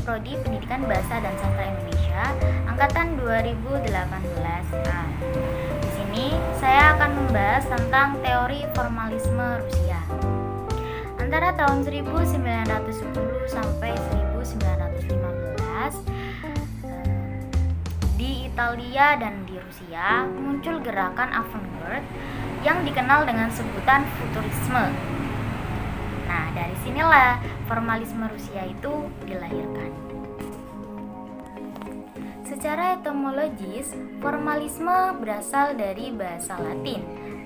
Prodi Pendidikan Bahasa dan Sastra Indonesia angkatan 2018A. Di sini saya akan membahas tentang teori formalisme Rusia. Antara tahun 1910 sampai 1915 di Italia dan di Rusia muncul gerakan avant-garde yang dikenal dengan sebutan futurisme. Nah, dari sinilah formalisme Rusia itu dilahirkan. Secara etimologis, formalisme berasal dari bahasa Latin,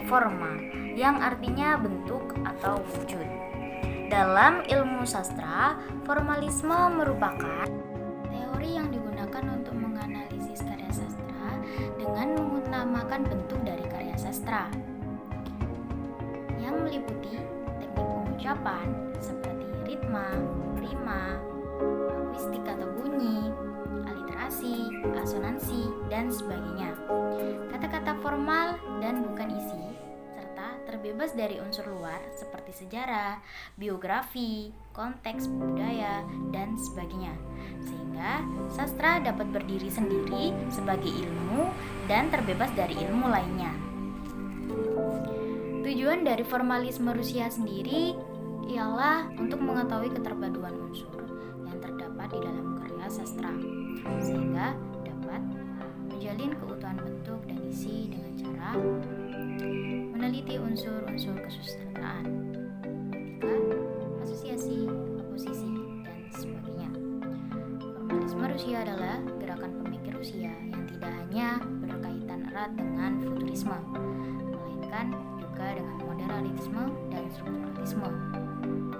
forma, yang artinya bentuk atau wujud. Dalam ilmu sastra, formalisme merupakan teori yang digunakan untuk menganalisis karya sastra dengan mengutamakan bentuk dari karya sastra, yang meliputi teknik pengucapan seperti ritma, rima, akuistik atau bunyi, aliterasi, asonansi, dan sebagainya. Kata-kata formal dan bukan isi, serta terbebas dari unsur luar seperti sejarah, biografi, konteks budaya, dan sebagainya. Sehingga sastra dapat berdiri sendiri sebagai ilmu dan terbebas dari ilmu lainnya. Tujuan dari formalisme Rusia sendiri ialah untuk mengetahui keterpaduan unsur yang terdapat di dalam karya sastra, sehingga dapat menjalin keutuhan bentuk dan isi dengan cara meneliti unsur-unsur kesusastraan, etika, asosiasi, oposisi, dan sebagainya. Formalisme Rusia adalah gerakan pemikir Rusia yang tidak hanya berkaitan erat dengan futurisme, melainkan juga dengan modernisme dan strukturalisme.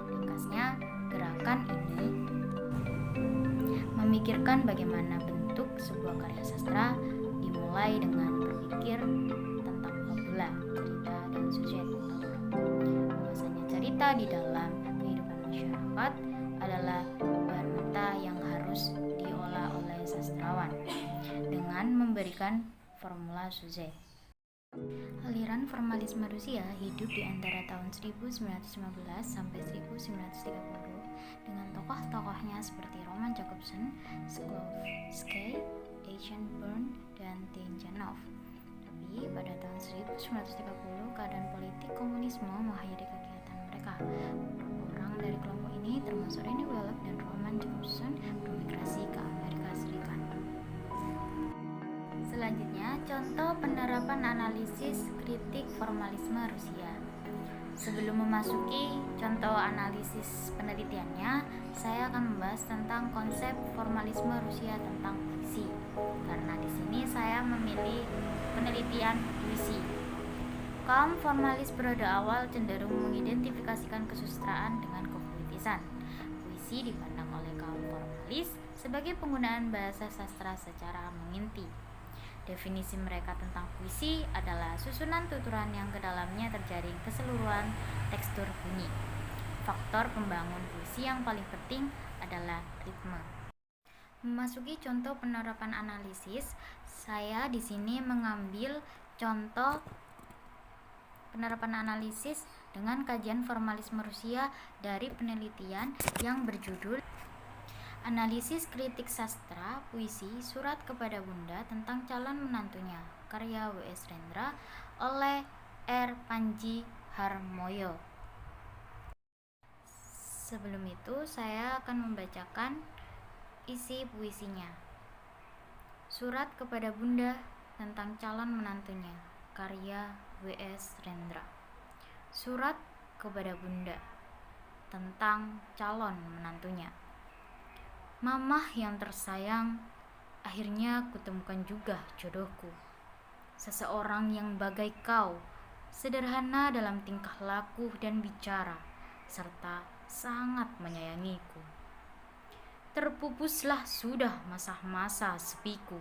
Ringkasnya, gerakan ini memikirkan bagaimana bentuk sebuah karya sastra dimulai dengan berpikir tentang fabula, cerita, dan subjek utama. Bahwasanya cerita di dalam kehidupan masyarakat adalah bahan mentah yang harus diolah oleh sastrawan dengan memberikan formula Suze. Aliran formalisme Rusia hidup di antara tahun 1915 sampai 1930 dengan tokoh-tokohnya seperti Roman Jakobson, Shklovsky, Eisenberg, dan Tijanov. Tapi pada tahun 1930 keadaan politik komunisme mengakhiri kegiatan mereka. Beberapa orang dari kelompok ini termasuk Randy Wellek dan Roman Jakobson bermigrasi ke Amerika Serikat. Selanjutnya, contoh penerapan analisis kritik formalisme Rusia. Sebelum memasuki contoh analisis penelitiannya, saya akan membahas tentang konsep formalisme Rusia tentang puisi. Karena di sini saya memilih penelitian puisi. Kaum formalis periode awal cenderung mengidentifikasikan kesusastraan dengan kepuitisan. Puisi dipandang oleh kaum formalis sebagai penggunaan bahasa sastra secara mengintip. Definisi mereka tentang puisi adalah susunan tuturan yang kedalamnya terjaring keseluruhan tekstur bunyi. Faktor pembangun puisi yang paling penting adalah ritme. Memasuki contoh penerapan analisis, saya di sini mengambil contoh penerapan analisis dengan kajian formalisme Rusia dari penelitian yang berjudul Analisis Kritik Sastra Puisi Surat kepada Bunda tentang Calon Menantunya, karya W.S. Rendra oleh R. Panji Harmoyo. Sebelum itu, saya akan membacakan isi puisinya. Surat kepada Bunda tentang Calon Menantunya, karya W.S. Rendra. Surat kepada Bunda tentang calon menantunya. Mamah yang tersayang, akhirnya kutemukan juga jodohku. Seseorang yang bagai kau, sederhana dalam tingkah laku dan bicara, serta sangat menyayangiku. Terpupuslah sudah masa-masa sepiku,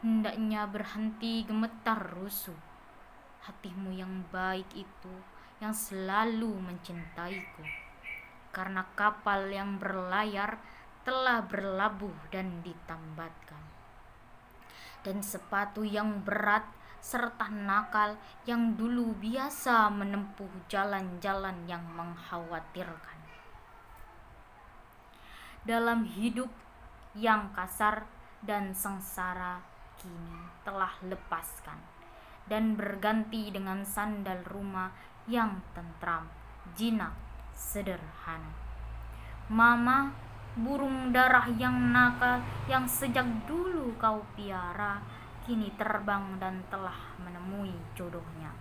hendaknya berhenti gemetar rusuh. Hatimu yang baik itu yang selalu mencintaiku, karena kapal yang berlayar telah berlabuh dan ditambatkan, dan sepatu yang berat serta nakal yang dulu biasa menempuh jalan-jalan yang mengkhawatirkan. Dalam hidup yang kasar dan sengsara kini telah lepaskan dan berganti dengan sandal rumah yang tentram, jinak, sederhana. Mama, burung darah yang nakal yang sejak dulu kau piara, kini terbang dan telah menemui jodohnya.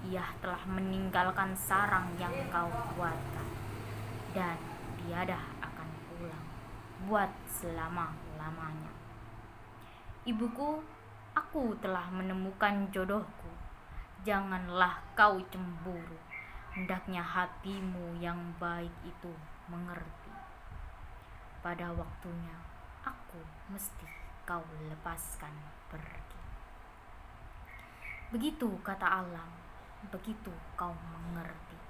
Ia telah meninggalkan sarang yang kau buatkan, dan tiada akan pulang buat selama-lamanya. Ibuku, aku telah menemukan jodohku. Janganlah kau cemburu, hendaknya hatimu yang baik itu mengerti. Pada waktunya aku mesti kau lepaskan pergi. Begitu kata alam, begitu kau mengerti.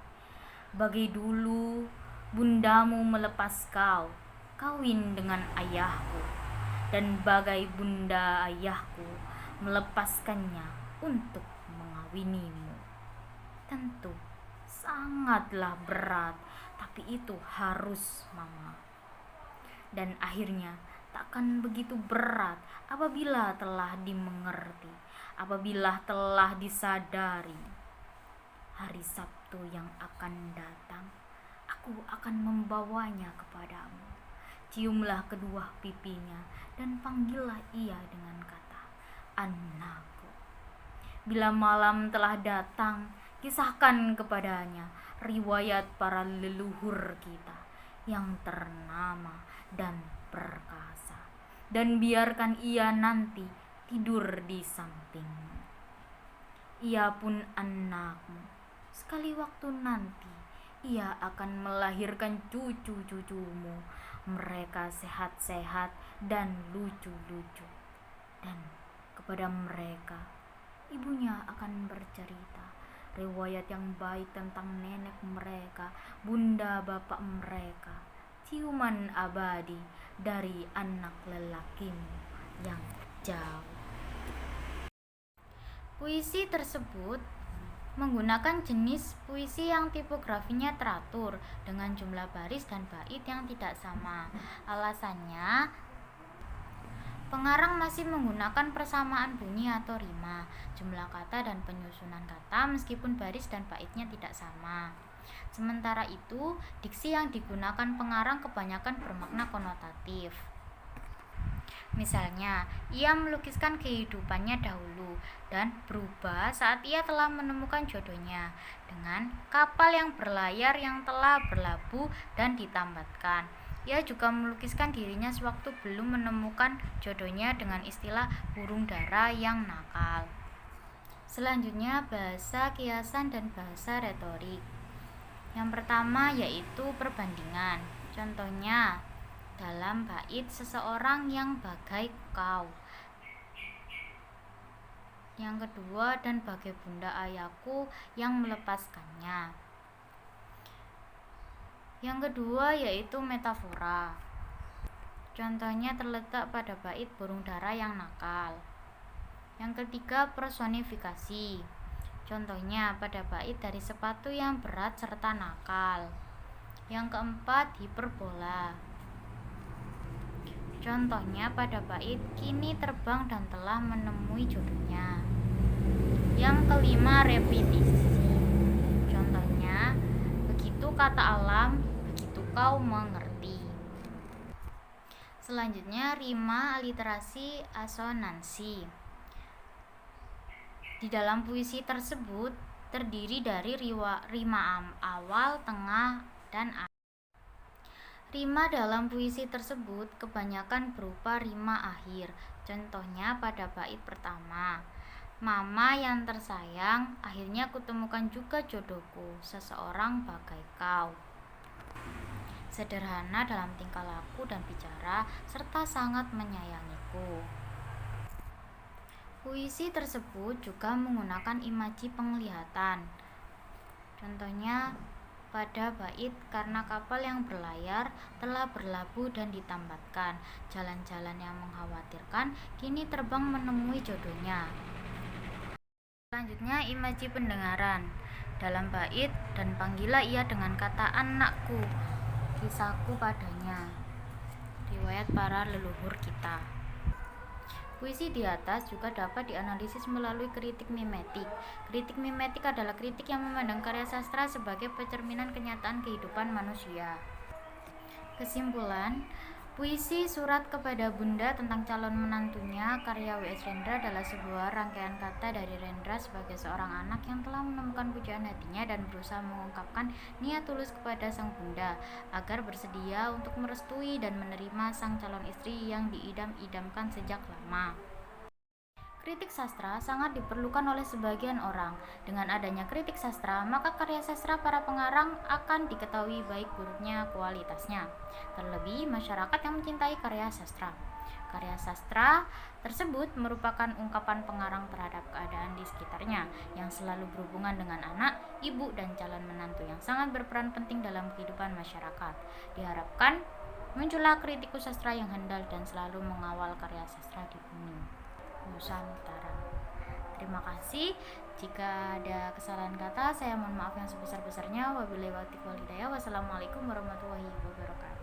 Bagai dulu bundamu melepas kau, kawin dengan ayahku, dan bagai bunda ayahku melepaskannya untuk mengawinimu. Tentu sangatlah berat, tapi itu harus, Mama. Dan akhirnya takkan begitu berat apabila telah dimengerti, apabila telah disadari. Hari Sabtu yang akan datang, aku akan membawanya kepadamu. Ciumlah kedua pipinya dan panggillah ia dengan kata, anakku. Bila malam telah datang, kisahkan kepadanya riwayat para leluhur kita yang ternama dan perkasa, dan biarkan ia nanti tidur di sampingmu. Ia pun anakmu. Sekali waktu nanti ia akan melahirkan cucu-cucumu. Mereka sehat-sehat dan lucu-lucu, dan kepada mereka ibunya akan bercerita riwayat yang baik tentang nenek mereka, bunda bapak mereka, ciuman abadi dari anak lelakimu yang jauh. Puisi tersebut menggunakan jenis puisi yang tipografinya teratur dengan jumlah baris dan bait yang tidak sama. Alasannya, pengarang masih menggunakan persamaan bunyi atau rima, jumlah kata dan penyusunan kata meskipun baris dan baitnya tidak sama. Sementara itu, diksi yang digunakan pengarang kebanyakan bermakna konotatif. Misalnya, ia melukiskan kehidupannya dahulu dan berubah saat ia telah menemukan jodohnya dengan kapal yang berlayar yang telah berlabuh dan ditambatkan. Ia juga melukiskan dirinya sewaktu belum menemukan jodohnya dengan istilah burung dara yang nakal. Selanjutnya, bahasa kiasan dan bahasa retorik. Yang pertama yaitu perbandingan. Contohnya, dalam bait seseorang yang bagai kau. Yang kedua, dan bagai bunda ayahku yang melepaskannya. Yang kedua yaitu metafora. Contohnya terletak pada bait burung dara yang nakal. Yang ketiga, personifikasi. Contohnya pada bait dari sepatu yang berat serta nakal. Yang keempat, hiperbola. Contohnya pada bait kini terbang dan telah menemui jodohnya. Yang kelima, repetisi. Contohnya, begitu kata alam, begitu kau mengerti. Selanjutnya, rima, aliterasi, asonansi. Di dalam puisi tersebut terdiri dari rima awal, tengah, dan akhir. Rima dalam puisi tersebut kebanyakan berupa rima akhir. Contohnya pada bait pertama, Mama yang tersayang, akhirnya kutemukan juga jodohku, seseorang bagai kau. Sederhana dalam tingkah laku dan bicara, serta sangat menyayangiku. Puisi tersebut juga menggunakan imaji penglihatan. Contohnya, pada bait karena kapal yang berlayar telah berlabuh dan ditambatkan, jalan-jalan yang mengkhawatirkan kini terbang menemui jodohnya. Selanjutnya, imaji pendengaran. Dalam bait, dan panggillah ia dengan kata anakku, kisahku padanya. riwayat para leluhur kita. Puisi di atas juga dapat dianalisis melalui kritik mimetik. Kritik mimetik adalah kritik yang memandang karya sastra sebagai pencerminan kenyataan kehidupan manusia. Kesimpulan, puisi Surat Kepada Bunda tentang calon menantunya karya W.S. Rendra adalah sebuah rangkaian kata dari Rendra sebagai seorang anak yang telah menemukan pujaan hatinya dan berusaha mengungkapkan niat tulus kepada sang bunda agar bersedia untuk merestui dan menerima sang calon istri yang diidam-idamkan sejak lama. Kritik sastra sangat diperlukan oleh sebagian orang. Dengan adanya kritik sastra, maka karya sastra para pengarang akan diketahui baik buruknya kualitasnya. Terlebih masyarakat yang mencintai karya sastra. Karya sastra tersebut merupakan ungkapan pengarang terhadap keadaan di sekitarnya yang selalu berhubungan dengan anak, ibu, dan calon menantu yang sangat berperan penting dalam kehidupan masyarakat. Diharapkan muncullah kritikus sastra yang handal dan selalu mengawal karya sastra di bumi Nusantara. Terima kasih. Jika ada kesalahan kata, saya mohon maaf yang sebesar-besarnya. Wabillahi taufiq wal hidayah. Wassalamualaikum warahmatullahi wabarakatuh.